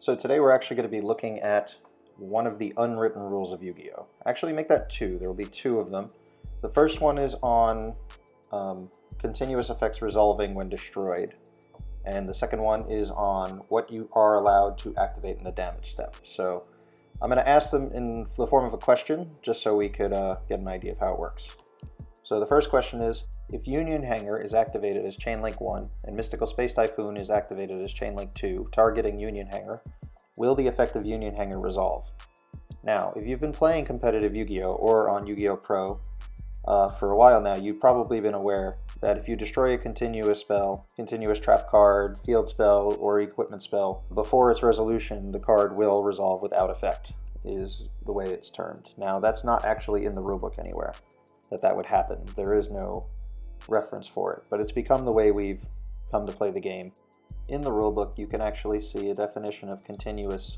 So today we're actually going to be looking at one of the unwritten rules of Yu-Gi-Oh! Actually make that two, there will be two of them. The first one is on continuous effects resolving when destroyed, and the second one is on what you are allowed to activate in the damage step. So I'm going to ask them in the form of a question, just so we could get an idea of how it works. So the first question is, if Union Hanger is activated as Chainlink 1 and Mystical Space Typhoon is activated as Chainlink 2, targeting Union Hanger, will the effect of Union Hanger resolve? Now, if you've been playing competitive Yu-Gi-Oh! Or on Yu-Gi-Oh! Pro for a while now, you've probably been aware that if you destroy a continuous spell, continuous trap card, field spell, or equipment spell, before its resolution, the card will resolve without effect, is the way it's termed. Now, that's not actually in the rulebook anywhere, that would happen. There is no reference for it, but it's become the way we've come to play the game. In the rulebook, you can actually see a definition of continuous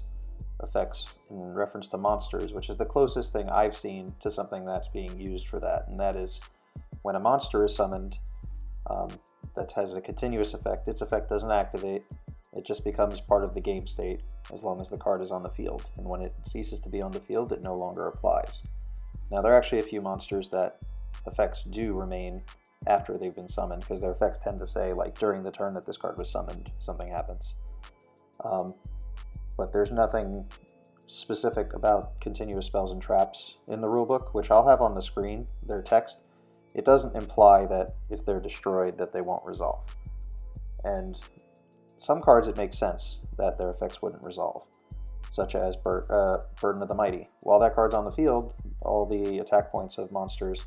effects in reference to monsters, which is the closest thing I've seen to something that's being used for that, and that is when a monster is summoned that has a continuous effect, its effect doesn't activate, it just becomes part of the game state as long as the card is on the field, and when it ceases to be on the field, it no longer applies. Now, there are actually a few monsters that effects do remain after they've been summoned, because their effects tend to say, like, during the turn that this card was summoned, something happens. But there's nothing specific about continuous spells and traps in the rulebook, which I'll have on the screen, their text. It doesn't imply that if they're destroyed that they won't resolve. And some cards it makes sense that their effects wouldn't resolve, such as Burden of the Mighty. While that card's on the field, all the attack points of monsters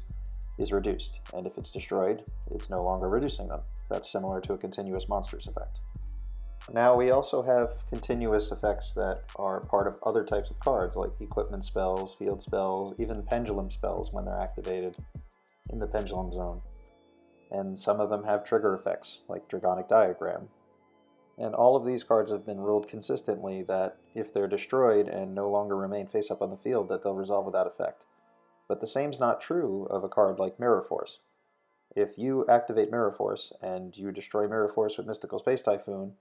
is reduced, and if it's destroyed, it's no longer reducing them. That's similar to a continuous monsters effect. Now, we also have continuous effects that are part of other types of cards, like equipment spells, field spells, even pendulum spells when they're activated in the pendulum zone. And some of them have trigger effects, like Dragonic Diagram. And all of these cards have been ruled consistently that if they're destroyed and no longer remain face up on the field, that they'll resolve without effect. But the same's not true of a card like Mirror Force. If you activate Mirror Force and you destroy Mirror Force with Mystical Space Typhoon,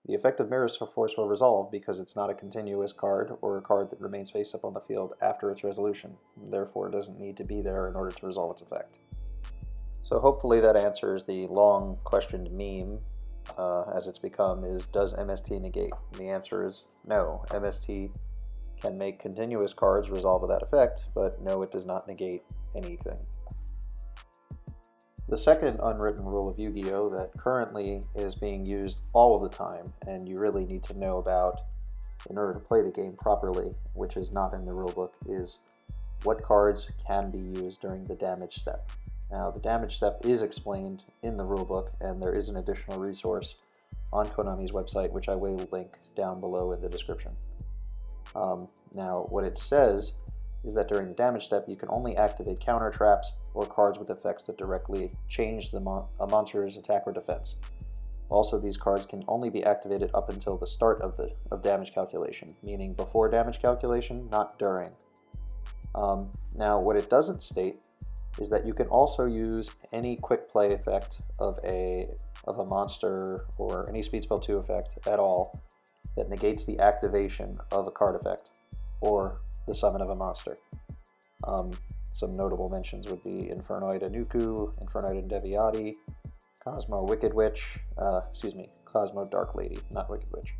the effect of Mirror Force will resolve because it's not a continuous card or a card that remains face up on the field after its resolution. Therefore, it doesn't need to be there in order to resolve its effect. So hopefully that answers the long questioned meme, as it's become, is does MST negate? And the answer is no. MST can make continuous cards resolve without effect, but no, it does not negate anything. The second unwritten rule of Yu-Gi-Oh! That currently is being used all of the time, and you really need to know about in order to play the game properly, which is not in the rulebook, is what cards can be used during the damage step. Now, the damage step is explained in the rulebook, and there is an additional resource on Konami's website, which I will link down below in the description. Now, what it says is that during the damage step, you can only activate counter traps or cards with effects that directly change a monster's attack or defense. Also, these cards can only be activated up until the start of damage calculation, meaning before damage calculation, not during. Now, what it doesn't state is that you can also use any quick play effect of a monster or any Speed Spell 2 effect at all that negates the activation of a card effect or the summon of a monster. Some notable mentions would be Infernoid Anuku, Infernoid Deviati, Cosmo Wicked Witch, Cosmo Dark Lady, not Wicked Witch.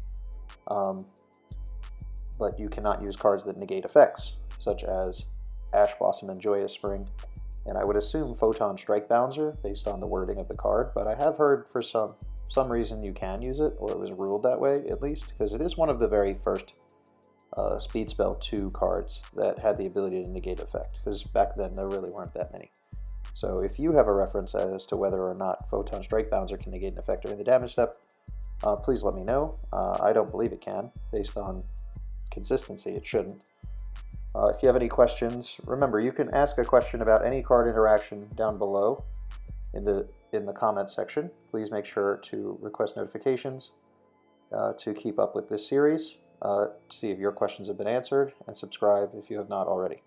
But you cannot use cards that negate effects, such as Ash Blossom and Joyous Spring, and I would assume Photon Strike Bouncer based on the wording of the card, but I have heard for some reason you can use it, or it was ruled that way at least, because it is one of the very first Speed Spell 2 cards that had the ability to negate effect, because back then there really weren't that many. So if you have a reference as to whether or not Photon Strike Bouncer can negate an effect during the damage step, please let me know. I don't believe it can. Based on consistency, it shouldn't. If you have any questions, remember, you can ask a question about any card interaction down below in the comment section. Please make sure to request notifications to keep up with this series, to see if your questions have been answered, and subscribe if you have not already.